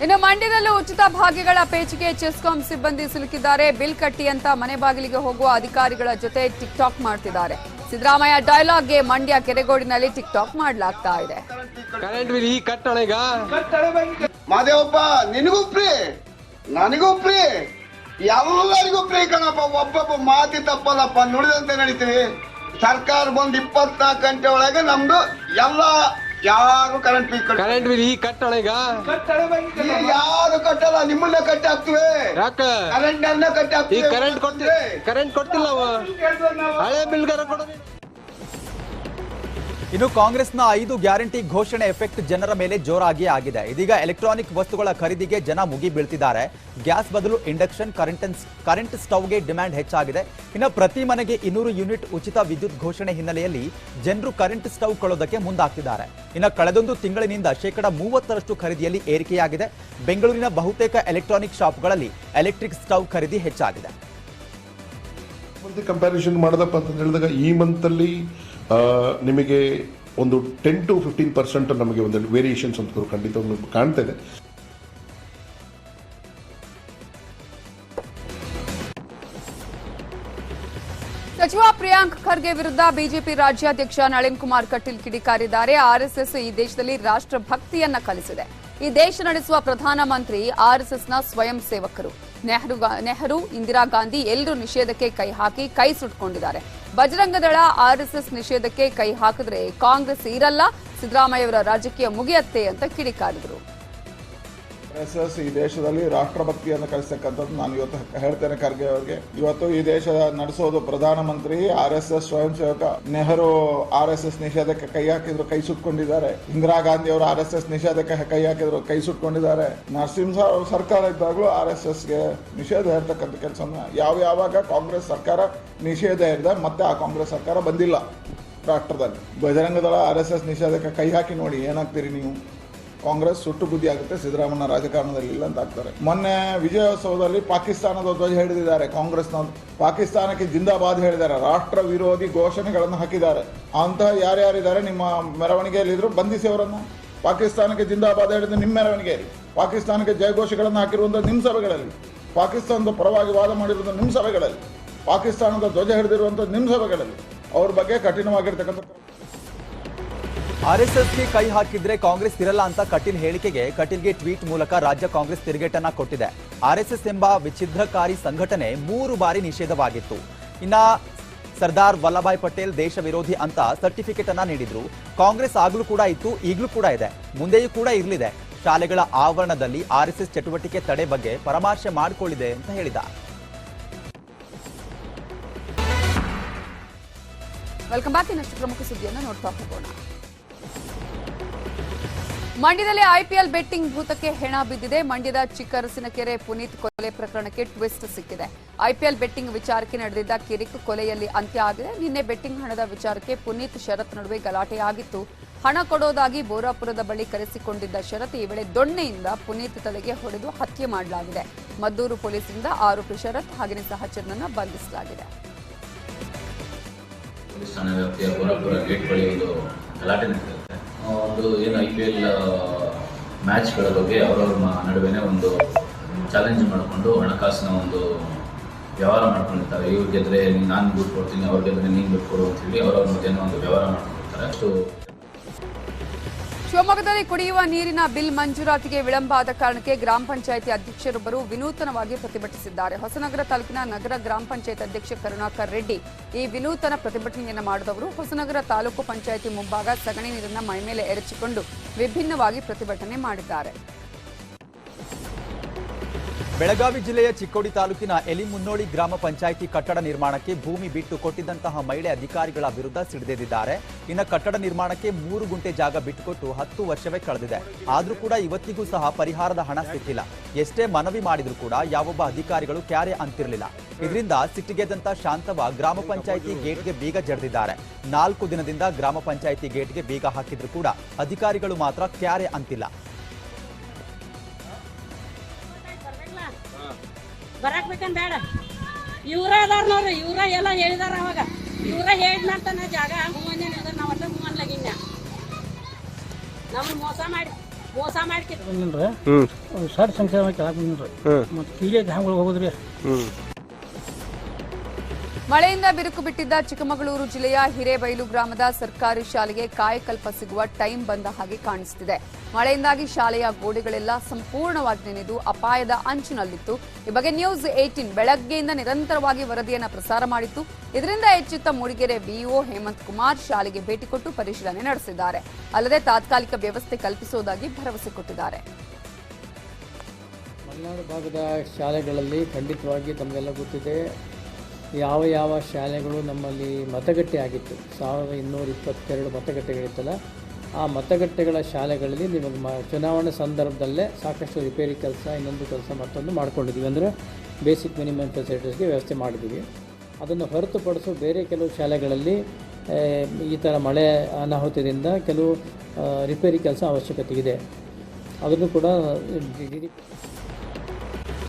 ಇನ್ನು ಮಂಡ್ಯದಲ್ಲೂ ಉಚಿತ ಭಾಗ್ಯಗಳ ಪೇಚಿಗೆ ಚೆಸ್ಕಾಂ ಸಿಬ್ಬಂದಿ ಸಿಲುಕಿದ್ದಾರೆ. ಬಿಲ್ ಕಟ್ಟಿ ಅಂತ ಮನೆ ಬಾಗಿಲಿಗೆ ಹೋಗುವ ಅಧಿಕಾರಿಗಳ ಜೊತೆ ಟಿಕ್ ಟಾಕ್ ಮಾಡ್ತಿದ್ದಾರೆ. ಸಿದ್ದರಾಮಯ್ಯ ಡೈಲಾಗ್ಗೆ ಮಂಡ್ಯ ಕೆರೆಗೋಡಿನಲ್ಲಿ ಟಿಕ್ ಟಾಕ್ ಮಾಡಲಾಗ್ತಾ ಇದೆ. ಕರೆಂಟ್ ಬಿಲ್ ಈ ಕಟ್ಟಣೆಗ ಮಾದೇವಪ್ಪ ನಿನಗೂ ಫ್ರೀ ನನಗೂ ಫ್ರೀ ಎಲ್ಲರಿಗೂ ಫ್ರೀ ಕಣಪ್ಪ. ಒಬ್ಬೊಬ್ಬ ಮಾತಿ ತಪ್ಪಲ್ಲಪ್ಪ, ನುಡಿದಂತೆ ನಡೀತೀವಿ. ಸರ್ಕಾರ ಬಂದ್ 24 ಗಂಟೆ ಒಳಗೆ ನಮ್ದು ಎಲ್ಲ ಯಾರು ಕರೆಂಟ್ ಬಿಲ್ ಈ ಕಟ್ಟಣೆಗ ಯಾರು ಕಟ್ಟಲ್ಲ, ನಿಮ್ಮನ್ನ ಕಟ್ಟಿ ಹಾಕ್ತಿವಿ. ಯಾಕ ಕರೆಂಟ್ ಅನ್ನ ಕಟ್ಟಿ ಈ ಹಾಕ್ತಿವಿ. ಕರೆಂಟ್ ಕೊಡ್ತಿಲ್ಲ ನಾವು, ಹಳೆ ಬಿಲ್ಗಾರ ಕೊಡೋದು. ಇನ್ನು ಕಾಂಗ್ರೆಸ್ನ 5 ಗ್ಯಾರಂಟಿ ಘೋಷಣೆ ಎಫೆಕ್ಟ್ ಜನರ ಮೇಲೆ ಜೋರಾಗಿ ಆಗಿದೆ. ಇದೀಗ ಎಲೆಕ್ಟ್ರಾನಿಕ್ ವಸ್ತುಗಳ ಖರೀದಿಗೆ ಜನ ಮುಗಿ ಬೀಳ್ತಿದ್ದಾರೆ. ಗ್ಯಾಸ್ ಬದಲು ಇಂಡಕ್ಷನ್, ಕರೆಂಟ್ ಸ್ಟವ್ಗೆ ಡಿಮ್ಯಾಂಡ್ ಹೆಚ್ಚಾಗಿದೆ. ಇನ್ನು ಪ್ರತಿ ಮನೆಗೆ 200 ಯೂನಿಟ್ ಉಚಿತ ವಿದ್ಯುತ್ ಘೋಷಣೆ ಹಿನ್ನೆಲೆಯಲ್ಲಿ ಜನರು ಕರೆಂಟ್ ಸ್ಟವ್ ಕೊಳ್ಳೋದಕ್ಕೆ ಮುಂದಾಗ್ತಿದ್ದಾರೆ. ಇನ್ನು ಕಳೆದೊಂದು ತಿಂಗಳಿನಿಂದ 30% ಖರೀದಿಯಲ್ಲಿ ಏರಿಕೆಯಾಗಿದೆ. ಬೆಂಗಳೂರಿನ ಬಹುತೇಕ ಎಲೆಕ್ಟ್ರಾನಿಕ್ ಶಾಪ್ಗಳಲ್ಲಿ ಎಲೆಕ್ಟ್ರಿಕ್ ಸ್ಟವ್ ಖರೀದಿ ಹೆಚ್ಚಾಗಿದೆ. ಕಂಪ್ಯಾರಿಸನ್ ಮಾಡೋದಪ್ಪ ಅಂತ ಹೇಳಿದಾಗ ಈ ಮಂತಲ್ಲಿ ನಿಮಗೆ ಒಂದು 10 to 15% ನಮಗೆ ಒಂದು ವೇರಿಯೇಷನ್ಸ್ ಅಂತ ಖಂಡಿತವಾಗ್ಲೂ ಕಾಣ್ತಾ ಇದೆ. ಸಚಿವ ಪ್ರಿಯಾಂಕ್ ಖರ್ಗೆ ವಿರುದ್ಧ ಬಿಜೆಪಿ ರಾಜ್ಯಾಧ್ಯಕ್ಷ ನಳಿನ್ ಕುಮಾರ್ ಕಟೀಲ್ ಕಿಡಿಕಾರಿದ್ದಾರೆ. ಆರ್ಎಸ್ಎಸ್ ಈ ದೇಶದಲ್ಲಿ ರಾಷ್ಟ್ರಭಕ್ತಿಯನ್ನ ಕಲಿಸಿದೆ. ಈ ದೇಶ ನಡೆಸುವ ಪ್ರಧಾನಮಂತ್ರಿ ಆರ್ಎಸ್ಎಸ್ನ ಸ್ವಯಂ ಸೇವಕರು. ನೆಹರು, ಇಂದಿರಾ ಗಾಂಧಿ ಎಲ್ಲರೂ ನಿಷೇಧಕ್ಕೆ ಕೈ ಹಾಕಿ ಕೈ ಸುಟ್ಕೊಂಡಿದ್ದಾರೆ. ಬಜರಂಗದಳ ಆರ್ಎಸ್ಎಸ್ ನಿಷೇಧಕ್ಕೆ ಕೈ ಹಾಕಿದ್ರೆ ಕಾಂಗ್ರೆಸ್ ಇರಲ್ಲ, ಸಿದ್ದರಾಮಯ್ಯವರ ರಾಜಕೀಯ ಮುಗಿಯತ್ತೆ ಅಂತ ಕಿಡಿಕಾರಿದರು. ಆರ್ಎಸ್ಎಸ್ ಈ ದೇಶದಲ್ಲಿ ರಾಷ್ಟ್ರಭಕ್ತಿಯನ್ನು ಕಲಿಸ್ತಕ್ಕಂಥದ್ದು ನಾನು ಇವತ್ತು ಹೇಳ್ತೇನೆ ಖರ್ಗೆ ಅವರಿಗೆ. ಇವತ್ತು ಈ ದೇಶ ನಡೆಸೋದು ಪ್ರಧಾನಮಂತ್ರಿ, ಆರ್ಎಸ್ಎಸ್ ಸ್ವಯಂ ಸೇವಕ. ನೆಹರು ಆರ್ಎಸ್ಎಸ್ ನಿಷೇಧಕ್ಕೆ ಕೈ ಹಾಕಿದ್ರು, ಕೈ ಸುಟ್ಕೊಂಡಿದ್ದಾರೆ. ಇಂದಿರಾ ಗಾಂಧಿ ಅವರು ಆರ್ಎಸ್ಎಸ್ ನಿಷೇಧಕ್ಕೆ ಕೈ ಹಾಕಿದ್ರು, ಕೈ ಸುಟ್ಕೊಂಡಿದ್ದಾರೆ. ನರಸಿಂಹ ಸರ್ಕಾರ ಇದ್ದಾಗಲೂ ಆರ್ಎಸ್ಎಸ್ಗೆ ನಿಷೇಧ ಇರ್ತಕ್ಕಂಥ ಕೆಲಸನ ಯಾವಾಗ ಕಾಂಗ್ರೆಸ್ ಸರ್ಕಾರ ನಿಷೇಧ ಇರಿದೆ ಮತ್ತೆ ಆ ಕಾಂಗ್ರೆಸ್ ಸರ್ಕಾರ ಬಂದಿಲ್ಲ ರಾಷ್ಟ್ರದಲ್ಲಿ. ಬಜರಂಗದಳ ಆರ್ಎಸ್ಎಸ್ ನಿಷೇಧಕ್ಕೆ ಕೈ ಹಾಕಿ ನೋಡಿ ಏನಾಗ್ತೀರಿ ನೀವು. ಕಾಂಗ್ರೆಸ್ ಸುಟ್ಟು ಬುದ್ಧಿ ಆಗುತ್ತೆ, ಸಿದ್ದರಾಮಯ್ಯ ರಾಜಕಾರಣದಲ್ಲಿ ಇಲ್ಲ ಅಂತ ಆಗ್ತಾರೆ. ಮೊನ್ನೆ ವಿಜಯೋತ್ಸವದಲ್ಲಿ ಪಾಕಿಸ್ತಾನದ ಧ್ವಜ ಹಿಡಿದಿದ್ದಾರೆ ಕಾಂಗ್ರೆಸ್ನವರು. ಪಾಕಿಸ್ತಾನಕ್ಕೆ ಜಿಂದಾಬಾದ್ ಹೇಳಿದ್ದಾರೆ, ರಾಷ್ಟ್ರ ವಿರೋಧಿ ಘೋಷಣೆಗಳನ್ನು ಹಾಕಿದ್ದಾರೆ. ಅಂತಹ ಯಾರ್ಯಾರಿದ್ದಾರೆ ನಿಮ್ಮ ಮೆರವಣಿಗೆಯಲ್ಲಿದ್ರು ಬಂಧಿಸಿ ಅವರನ್ನು. ಪಾಕಿಸ್ತಾನಕ್ಕೆ ಜಿಂದಾಬಾದ್ ಹೇಳಿದ್ರೆ ನಿಮ್ಮ ಮೆರವಣಿಗೆಯಲ್ಲಿ, ಪಾಕಿಸ್ತಾನಕ್ಕೆ ಜಯಘೋಷಗಳನ್ನು ಹಾಕಿರುವಂಥ ನಿಮ್ಮ ಸಭೆಗಳಲ್ಲಿ, ಪಾಕಿಸ್ತಾನದ ಪರವಾಗಿ ವಾದ ಮಾಡಿರುವಂಥ ನಿಮ್ಮ ಸಭೆಗಳಲ್ಲಿ, ಪಾಕಿಸ್ತಾನದ ಧ್ವಜ ಹಿಡಿದಿರುವಂಥ ನಿಮ್ಮ ಸಭೆಗಳಲ್ಲಿ ಅವ್ರ ಬಗ್ಗೆ ಕಠಿಣವಾಗಿರ್ತಕ್ಕಂಥ. ಆರ್ಎಸ್ಎಸ್ಗೆ ಕೈ ಹಾಕಿದ್ರೆ ಕಾಂಗ್ರೆಸ್ ಇರಲ್ಲ ಅಂತ ಕಟೀಲ್ಗೆ ಟ್ವೀಟ್ ಮೂಲಕ ರಾಜ್ಯ ಕಾಂಗ್ರೆಸ್ ತಿರುಗೇಟನ್ನ ಕೊಟ್ಟಿದೆ. ಆರ್ಎಸ್ಎಸ್ ಎಂಬ ವಿಚ್ಛಿದ್ರಕಾರಿ ಸಂಘಟನೆ 3 ಬಾರಿ ನಿಷೇಧವಾಗಿತ್ತು. ಇನ್ನ ಸರ್ದಾರ್ ವಲ್ಲಭಾಯ್ ಪಟೇಲ್ ದೇಶ ವಿರೋಧಿ ಅಂತ ಸರ್ಟಿಫಿಕೇಟ್ ಅನ್ನ ನೀಡಿದ್ರು. ಕಾಂಗ್ರೆಸ್ ಆಗ್ಲೂ ಕೂಡ ಇತ್ತು, ಈಗಲೂ ಕೂಡ ಇದೆ, ಮುಂದೆಯೂ ಕೂಡ ಇರಲಿದೆ. ಶಾಲೆಗಳ ಆವರಣದಲ್ಲಿ ಆರ್ಎಸ್ಎಸ್ ಚಟುವಟಿಕೆ ತಡೆ ಬಗ್ಗೆ ಪರಾಮರ್ಶೆ ಮಾಡಿಕೊಳ್ಳಿದೆ ಅಂತ ಹೇಳಿದ. Welcome back. ಇನ್ನಷ್ಟು ಪ್ರಮುಖ ಸುದ್ದಿಯನ್ನು ನೋಡ್ತಾ ಹೋಗೋಣ. ಮಂಡ್ಯದಲ್ಲಿ ಐಪಿಎಲ್ ಬೆಟ್ಟಿಂಗ್ ಭೂತಕ್ಕೆ ಹೆಣ ಬಿದ್ದಿದೆ. ಮಂಡ್ಯದ ಚಿಕ್ಕರಸಿನಕೆರೆ ಪುನೀತ್ ಕೊಲೆ ಪ್ರಕರಣಕ್ಕೆ ಟ್ವಿಸ್ಟ್ ಸಿಕ್ಕಿದೆ. ಐಪಿಎಲ್ ಬೆಟ್ಟಿಂಗ್ ವಿಚಾರಕ್ಕೆ ನಡೆದಿದ್ದ ಕಿರಿಕ್ ಕೊಲೆಯಲ್ಲಿ ಅಂತ್ಯ ಆಗಿದೆ. ನಿನ್ನೆ ಬೆಟ್ಟಿಂಗ್ ಹಣದ ವಿಚಾರಕ್ಕೆ ಪುನೀತ್ ಶರತ್ ನಡುವೆ ಗಲಾಟೆಯಾಗಿತ್ತು. ಹಣ ಕೊಡೋದಾಗಿ ಬೋರಾಪುರದ ಬಳಿ ಕರೆಸಿಕೊಂಡಿದ್ದ ಶರತ್ ಈ ವೇಳೆ ದೊಣ್ಣೆಯಿಂದ ಪುನೀತ್ ತಲೆಗೆ ಹೊಡೆದು ಹತ್ಯೆ ಮಾಡಲಾಗಿದೆ. ಮದ್ದೂರು ಪೊಲೀಸರಿಂದ ಆರೋಪಿ ಶರತ್ ಹಾಗೆಯೇ ಸಹಚರನನ್ನ ಬಂಧಿಸಲಾಗಿದೆ. ಒಂದು ಏನು IPL ಮ್ಯಾಚ್ಗಳ ಬಗ್ಗೆ ಅವರವ್ರ ನಡುವೆ ಒಂದು ಚಾಲೆಂಜ್ ಮಾಡಿಕೊಂಡು ಹಣಕಾಸಿನ ಒಂದು ವ್ಯವಹಾರ ಮಾಡ್ಕೊಂಡಿರ್ತಾರೆ. ಇವ್ರು ಗೆದ್ರೆ ನಾನು ದುಡ್ಡು ಕೊಡ್ತೀನಿ, ಅವ್ರು ಗೆದ್ರೆ ನೀನು ದುಡ್ಡು ಕೊಡು ಅಂತ ಹೇಳಿ ಅವರವ್ರ ಮಧ್ಯೆ ಒಂದು ವ್ಯವಹಾರ ಮಾಡ್ಕೊಂಡಿರ್ತಾರೆ. ಅಷ್ಟು ಶಿವಮೊಗ್ಗದಲ್ಲಿ ಕುಡಿಯುವ ನೀರಿನ ಬಿಲ್ ಮಂಜೂರಾತಿಗೆ ವಿಳಂಬ ಆದ ಕಾರಣಕ್ಕೆ ಗ್ರಾಮ ಪಂಚಾಯಿತಿ ಅಧ್ಯಕ್ಷರೊಬ್ಬರು ವಿನೂತನವಾಗಿ ಪ್ರತಿಭಟಿಸಿದ್ದಾರೆ. ಹೊಸನಗರ ತಾಲೂಕಿನ ನಗರ ಗ್ರಾಮ ಪಂಚಾಯತ್ ಅಧ್ಯಕ್ಷ ಕರುಣಾಕರ್ ರೆಡ್ಡಿ ಈ ವಿನೂತನ ಪ್ರತಿಭಟನೆಯನ್ನು ಮಾಡಿದವರು. ಹೊಸನಗರ ತಾಲೂಕು ಪಂಚಾಯಿತಿ ಮುಂಭಾಗ ಸಗಣಿ ನೀರನ್ನು ಮೈಮೇಲೆ ಎರಚಿಕೊಂಡು ವಿಭಿನ್ನವಾಗಿ ಪ್ರತಿಭಟನೆ ಮಾಡಿದ್ದಾರೆ. ಬೆಳಗಾವಿ ಜಿಲ್ಲೆಯ ಚಿಕ್ಕೋಡಿ ತಾಲೂಕಿನ ಎಲಿಮುನ್ನೋಳಿ ಗ್ರಾಮ ಪಂಚಾಯಿತಿ ಕಟ್ಟಡ ನಿರ್ಮಾಣಕ್ಕೆ ಭೂಮಿ ಬಿಟ್ಟು ಕೊಟ್ಟಿದ್ದಂತಹ ಮಹಿಳೆ ಅಧಿಕಾರಿಗಳ ವಿರುದ್ಧ ಸಿಡಿದೆದ್ದಿದ್ದಾರೆ. ಇನ್ನು ಕಟ್ಟಡ ನಿರ್ಮಾಣಕ್ಕೆ 3 ಗುಂಟೆ ಜಾಗ ಬಿಟ್ಟುಕೊಟ್ಟು 10 ವರ್ಷವೇ ಕಳೆದಿದೆ. ಆದರೂ ಕೂಡ ಇವತ್ತಿಗೂ ಸಹ ಪರಿಹಾರದ ಹಣ ಸಿಕ್ಕಿಲ್ಲ. ಎಷ್ಟೇ ಮನವಿ ಮಾಡಿದ್ರೂ ಕೂಡ ಯಾವೊಬ್ಬ ಅಧಿಕಾರಿಗಳು ಕ್ಯಾರೆ ಅಂತಿರಲಿಲ್ಲ. ಇದರಿಂದ ಸಿಟ್ಟಿಗೆದ್ದಂತ ಶಾಂತವ ಗ್ರಾಮ ಪಂಚಾಯಿತಿ ಗೇಟ್ಗೆ ಬೀಗ ಜಡಿದಿದ್ದಾರೆ. 4 ದಿನದಿಂದ ಗ್ರಾಮ ಪಂಚಾಯಿತಿ ಗೇಟ್ಗೆ ಬೀಗ ಹಾಕಿದ್ರು ಕೂಡ ಅಧಿಕಾರಿಗಳು ಮಾತ್ರ ಕ್ಯಾರೆ ಅಂತಿಲ್ಲ. ಬರಕ್ ಬೇಕಂತ ಬೇಡ, ಇವ್ರ ಅದಾರ ನೋಡ್ರಿ, ಇವ್ರ ಎಲ್ಲ ಹೇಳಿದಾರ. ಅವಾಗ ಇವ್ರ ಹೇಳಿದ್ನಂತ ಜಾಗ ಹೂವನ್ನೇ ನಾವ್ ಅಟ್ಟ ಹೂವನ್ಲಾಗಿನ್ಯ ನಮ್ಗೆ ಮೋಸ ಮಾಡಿ ಮೋಸ ಮಾಡ್ತಿದ್ರು. ಬಂದಿನ್ರಿ ಸರ್ ಸಂಖ್ಯೆ ಕೆಳಗೆ ಬಂದಿನ್ರಿ ಮತ್ತು ಕೀಲೆ ಹ್ಯಾಂಗ ಹೋಗೋದ್ರಿ. ಮಳೆಯಿಂದ ಬಿರುಕು ಬಿಟ್ಟಿದ್ದ ಚಿಕ್ಕಮಗಳೂರು ಜಿಲ್ಲೆಯ ಹಿರೇಬೈಲು ಗ್ರಾಮದ ಸರ್ಕಾರಿ ಶಾಲೆಗೆ ಕಾಯಕಲ್ಪ ಸಿಗುವ ಟೈಮ್ ಬಂದ ಹಾಗೆ ಕಾಣಿಸುತ್ತಿದೆ. ಮಳೆಯಿಂದಾಗಿ ಶಾಲೆಯ ಗೋಡೆಗಳೆಲ್ಲ ಸಂಪೂರ್ಣವಾಗಿ ನೆನೆದು ಅಪಾಯದ ಅಂಚಿನಲ್ಲಿತ್ತು. ಈ ಬಗ್ಗೆ ನ್ಯೂಸ್ 18 ಬೆಳಗ್ಗೆಯಿಂದ ನಿರಂತರವಾಗಿ ವರದಿಯನ್ನು ಪ್ರಸಾರ ಮಾಡಿತ್ತು. ಇದರಿಂದ ಎಚ್ಚೆತ್ತ ಮೂಡಿಗೆರೆ ಬಿಇಒ ಹೇಮಂತ್ ಕುಮಾರ್ ಶಾಲೆಗೆ ಭೇಟಿ ಕೊಟ್ಟು ಪರಿಶೀಲನೆ ನಡೆಸಿದ್ದಾರೆ. ಅಲ್ಲದೆ ತಾತ್ಕಾಲಿಕ ವ್ಯವಸ್ಥೆ ಕಲ್ಪಿಸುವುದಾಗಿ ಭರವಸೆ ಕೊಟ್ಟಿದ್ದಾರೆ. ಮಲೆನಾಡು ಭಾಗದ ಶಾಲೆಗಳಲ್ಲಿ ಖಂಡಿತವಾಗಿ ತಮಗೆಲ್ಲ ಗೊತ್ತಿದೆ ಯಾವ ಶಾಲೆಗಳು ನಮ್ಮಲ್ಲಿ ಮತಗಟ್ಟೆ ಆಗಿತ್ತು. 1222 ಮತಗಟ್ಟೆಗಳಿತ್ತಲ್ಲ, ಆ ಮತಗಟ್ಟೆಗಳ ಶಾಲೆಗಳಲ್ಲಿ ನಿಮಗೆ ಚುನಾವಣೆ ಸಂದರ್ಭದಲ್ಲೇ ಸಾಕಷ್ಟು ರಿಪೇರಿ ಕೆಲಸ, ಇನ್ನೊಂದು ಕೆಲಸ ಮತ್ತೊಂದು ಮಾಡ್ಕೊಂಡಿದ್ದೀವಿ. ಅಂದರೆ ಬೇಸಿಕ್ ಮಿನಿಮಮ್ ಫೆಸಿಲಿಟೀಸ್ಗೆ ವ್ಯವಸ್ಥೆ ಮಾಡಿದ್ದೀವಿ. ಅದನ್ನು ಹೊರತುಪಡಿಸು ಬೇರೆ ಕೆಲವು ಶಾಲೆಗಳಲ್ಲಿ ಈ ಥರ ಮಳೆ ಅನಾಹುತದಿಂದ ಕೆಲವು ರಿಪೇರಿ ಕೆಲಸ ಅವಶ್ಯಕತೆ ಇದೆ. ಅದನ್ನು ಕೂಡ